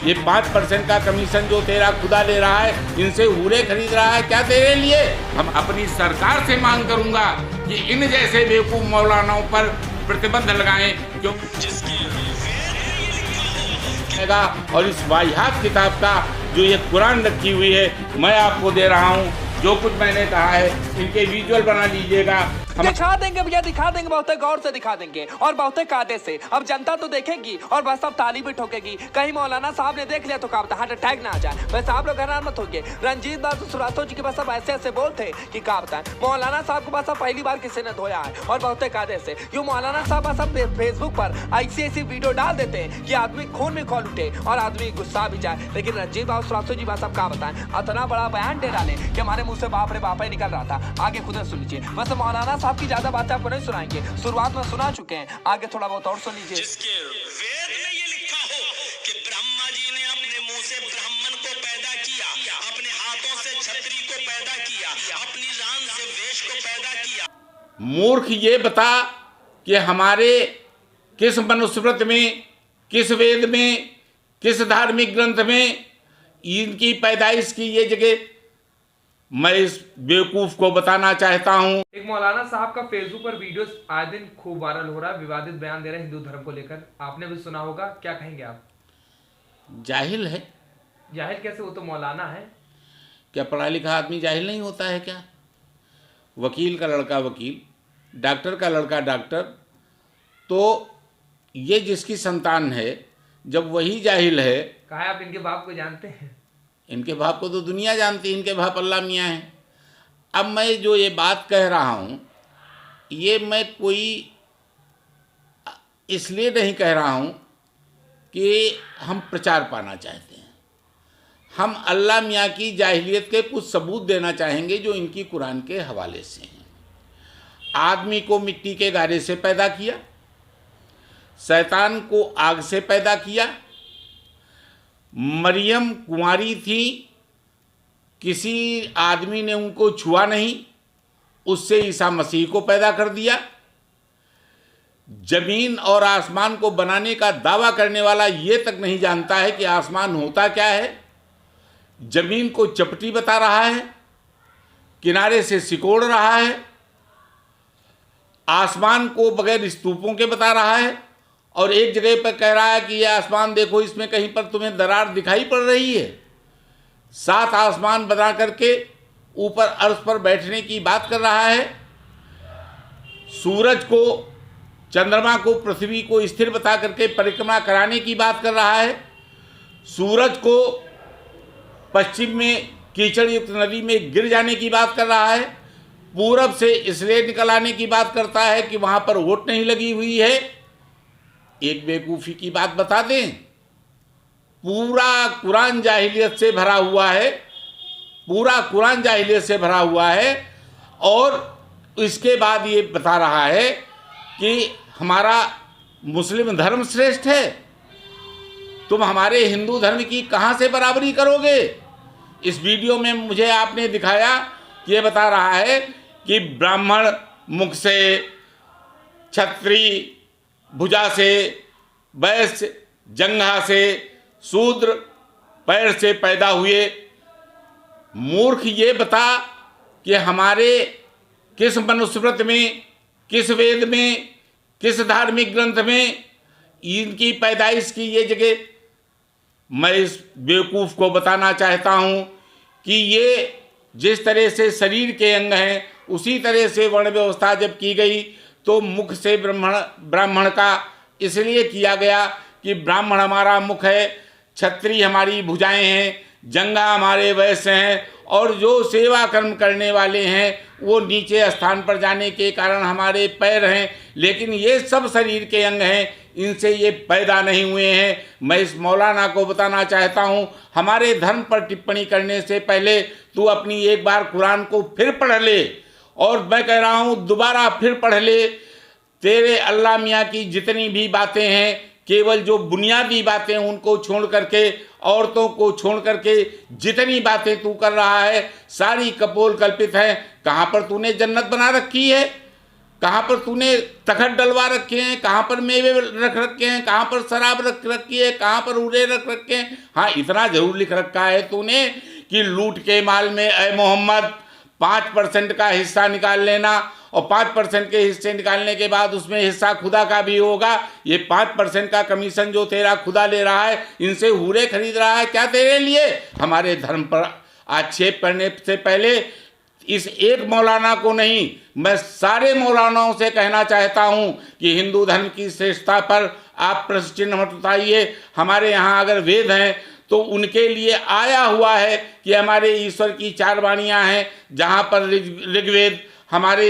ये 5% का कमीशन जो तेरा खुदा ले रहा है, इनसे हुरे खरीद रहा है क्या तेरे लिए? हम अपनी सरकार से मांग करूंगा कि इन जैसे बेवकूफ मौलानाओं पर प्रतिबंध लगाएं, क्यों और इस वाहियात किताब का जो ये कुरान रखी हुई है, मैं आपको दे रहा हूँ। जो कुछ मैंने कहा है इनके विजुअल बना लीजिएगा, दिखा देंगे भैया, दिखा देंगे, बहुत गौर से दिखा देंगे और बहुत कायदे से। अब जनता तो देखेगी और बस अब ताली भी ठोकेगी। कहीं मौलाना साहब ने देख लिया तो कहा हार्ट अटैक ना आ जाए। वैसे आप लोग हैरान मत होंगे, रणजीत बाबू श्रीवास्तव जी के पास अब ऐसे ऐसे बोलते कि क्या बताएं, मौलाना साहब के पास अब पहली बार किसी ने धोया है और बहुत कायदे से। यूँ मौलाना साहब बस अब फेसबुक पर ऐसी वीडियो डाल देते हैं कि आदमी खून में खोल उठे और आदमी गुस्सा भी जाए। लेकिन रणजीत बाबू श्रीवास्तव जी बस अब क्या बताएं, इतना बड़ा बयान दे डाले कि हमारे मुंह से बाप रे बाप ही निकल रहा था। आगे खुद सुन लीजिए। वैसे मौलाना साहब की ज्यादा बातें आपको नहीं सुनाएंगे, शुरुआत में सुना चुके हैं, आगे थोड़ा बहुत और सुन लीजिए। जिसके वेद में ये लिखा हो कि ब्रह्मा जी ने अपने मुंह से ब्राह्मण को पैदा किया, अपने हाथों से छतरी को पैदा किया, अपनी जान से वेश को पैदा किया। मूर्ख ये बता कि हमारे किस मनुस्मृति में, किस वेद में, किस धार्मिक ग्रंथ में इनकी पैदाइश की ये जगह, मैं इस बेवकूफ को बताना चाहता हूं। एक मौलाना साहब का फेसबुक पर वीडियो आए दिन खूब वायरल हो रहा है, विवादित बयान दे रहे हैं हिंदू धर्म को लेकर। आपने भी सुना होगा, क्या कहेंगे आप? जाहिल है। जाहिल कैसे, वो तो मौलाना है। क्या पढ़ा लिखा आदमी जाहिल नहीं होता है क्या? वकील का लड़का वकील, डॉक्टर का लड़का डॉक्टर, तो ये जिसकी संतान है, जब वही जाहिल है। कहा है आप इनके बाप को जानते हैं? इनके बाप को तो दुनिया जानती है, इनके बाप अल्लाह मियाँ हैं। अब मैं जो ये बात कह रहा हूँ, ये मैं कोई इसलिए नहीं कह रहा हूँ कि हम प्रचार पाना चाहते हैं। हम अल्लाह मियाँ की जाहिलियत के कुछ सबूत देना चाहेंगे जो इनकी कुरान के हवाले से हैं। आदमी को मिट्टी के गारे से पैदा किया, शैतान को आग से पैदा किया, मरियम कुंवारी थी, किसी आदमी ने उनको छुआ नहीं, उससे ईसा मसीह को पैदा कर दिया। जमीन और आसमान को बनाने का दावा करने वाला ये तक नहीं जानता है कि आसमान होता क्या है। जमीन को चपटी बता रहा है, किनारे से सिकोड़ रहा है, आसमान को बगैर स्तूपों के बता रहा है, और एक जगह पर कह रहा है कि यह आसमान देखो, इसमें कहीं पर तुम्हें दरार दिखाई पड़ रही है। 7 आसमान बना करके ऊपर अर्श पर बैठने की बात कर रहा है। सूरज को, चंद्रमा को, पृथ्वी को स्थिर बता करके परिक्रमा कराने की बात कर रहा है। सूरज को पश्चिम में कीचड़ युक्त नदी में गिर जाने की बात कर रहा है। पूरब से इसलिए निकल आने की बात करता है कि वहाँ पर वोट नहीं लगी हुई है। एक बेवकूफ़ी की बात बता दें, पूरा कुरान जाहिलियत से भरा हुआ है, पूरा कुरान जाहिलियत से भरा हुआ है। और इसके बाद ये बता रहा है कि हमारा मुस्लिम धर्म श्रेष्ठ है। तुम हमारे हिंदू धर्म की कहाँ से बराबरी करोगे? इस वीडियो में मुझे आपने दिखाया कि ये बता रहा है कि ब्राह्मण मुख से, क्षत्रिय भुजा से, वैश्य जंघा से, शूद्र पैर से पैदा हुए। मूर्ख ये बता कि हमारे किस मनुस्मृति में, किस वेद में, किस धार्मिक ग्रंथ में इनकी पैदाइश की ये जगह। मैं इस बेवकूफ़ को बताना चाहता हूँ कि ये जिस तरह से शरीर के अंग हैं, उसी तरह से वर्ण व्यवस्था जब की गई तो मुख से ब्राह्मण का इसलिए किया गया कि ब्राह्मण हमारा मुख है, क्षत्रिय हमारी भुजाएं हैं, जंगा हमारे वैश्य हैं, और जो सेवा कर्म करने वाले हैं वो नीचे स्थान पर जाने के कारण हमारे पैर हैं। लेकिन ये सब शरीर के अंग हैं, इनसे ये पैदा नहीं हुए हैं। मैं इस मौलाना को बताना चाहता हूँ, हमारे धर्म पर टिप्पणी करने से पहले तू अपनी एक बार कुरान को फिर पढ़ ले, और मैं कह रहा हूँ दोबारा फिर पढ़ ले। तेरे अल्लाह मियाँ की जितनी भी बातें हैं, केवल जो बुनियादी बातें उनको छोड़ करके, औरतों को छोड़ करके जितनी बातें तू कर रहा है सारी कपोल कल्पित हैं। कहाँ पर तूने जन्नत बना रखी है? कहाँ पर तूने तखत डलवा रखे हैं, कहाँ पर मेवे रख रखे हैं, कहाँ पर शराब रख रखी है, कहाँ पर उड़े रख रखे हैं। हाँ, इतना जरूर लिख रखा है तूने कि लूट के माल में ऐ मोहम्मद 5% का हिस्सा निकाल लेना, और 5% के हिस्से निकालने के बाद उसमें हिस्सा खुदा का भी होगा। ये 5% का कमीशन जो तेरा खुदा ले रहा है, इनसे हूरे खरीद रहा है क्या तेरे लिए? हमारे धर्म पर आक्षेप करने से पहले इस एक मौलाना को नहीं, मैं सारे मौलानाओं से कहना चाहता हूं कि हिंदू धर्म की श्रेष्ठता पर आप प्रश्न चिन्ह मत उठाइए। हमारे यहाँ अगर वेद हैं तो उनके लिए आया हुआ है कि हमारे ईश्वर की 4 वाणियाँ हैं, जहाँ पर ऋग्वेद हमारे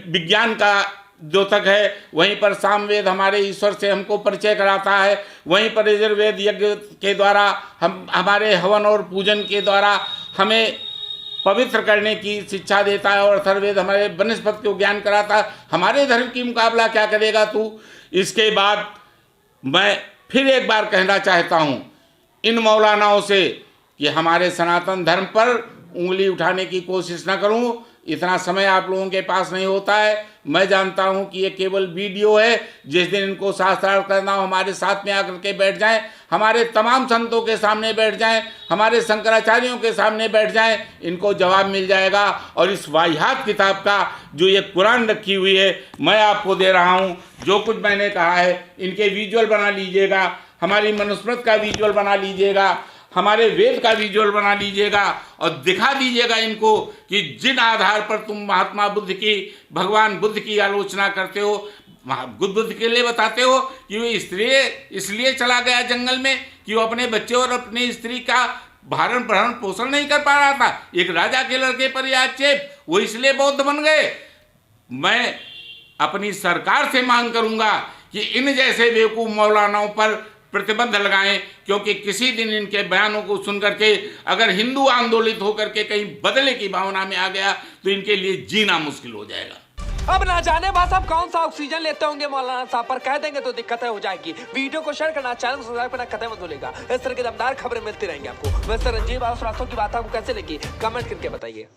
विज्ञान का द्योतक है, वहीं पर सामवेद हमारे ईश्वर से हमको परिचय कराता है, वहीं पर यजुर्वेद यज्ञ के द्वारा हमारे हवन और पूजन के द्वारा हमें पवित्र करने की शिक्षा देता है, और अथर्ववेद हमारे वनस्पति को ज्ञान कराता है। हमारे धर्म की मुकाबला क्या करेगा तू? इसके बाद मैं फिर एक बार कहना चाहता हूँ इन मौलानाओं से कि हमारे सनातन धर्म पर उंगली उठाने की कोशिश न करूँ। इतना समय आप लोगों के पास नहीं होता है। मैं जानता हूं कि ये केवल वीडियो है। जिस दिन इनको शास्त्रार्थ करना हो हमारे साथ में आकर के बैठ जाएं, हमारे तमाम संतों के सामने बैठ जाएं, हमारे शंकराचार्यों के सामने बैठ जाएं, इनको जवाब मिल जाएगा। और इस वाहियात किताब का जो ये कुरान रखी हुई है, मैं आपको दे रहा हूं। जो कुछ मैंने कहा है इनके विजुअल बना लीजिएगा, हमारी मनुस्मृति का विजुअल बना लीजिएगा, हमारे वेद का विजुअल बना लीजिएगा, और दिखा दीजिएगा इनको कि जिन आधार पर तुम महात्मा बुद्ध की, भगवान बुद्ध की आलोचना करते हो, बुद्ध के लिए बताते हो कि वो इसलिए चला गया जंगल में कि वो अपने बच्चे और अपनी स्त्री का भरण पोषण नहीं कर पा रहा था। एक राजा के लड़के पर यह आक्षेप, वो इसलिए बौद्ध बन गए। मैं अपनी सरकार से मांग करूंगा कि इन जैसे बेवकूफ़ मौलानाओं पर प्रतिबंध लगाएं, क्योंकि किसी दिन इनके बयानों को सुन करके अगर हिंदू आंदोलित होकर के कहीं बदले की भावना में आ गया तो इनके लिए जीना मुश्किल हो जाएगा। अब ना जाने भाई साहब कौन सा ऑक्सीजन लेते होंगे मौलाना साहब, पर कह देंगे तो दिक्कतें हो जाएगी। वीडियो को शेयर करना, चैनल को सब्सक्राइब करना कदम मत भूलिएगा। इस तरह की दमदार खबरें मिलती रहेंगी आपको। वैसे रंजीत बाबू श्रीवास्तव की बात आपको कैसे लगी कमेंट करके बताइए।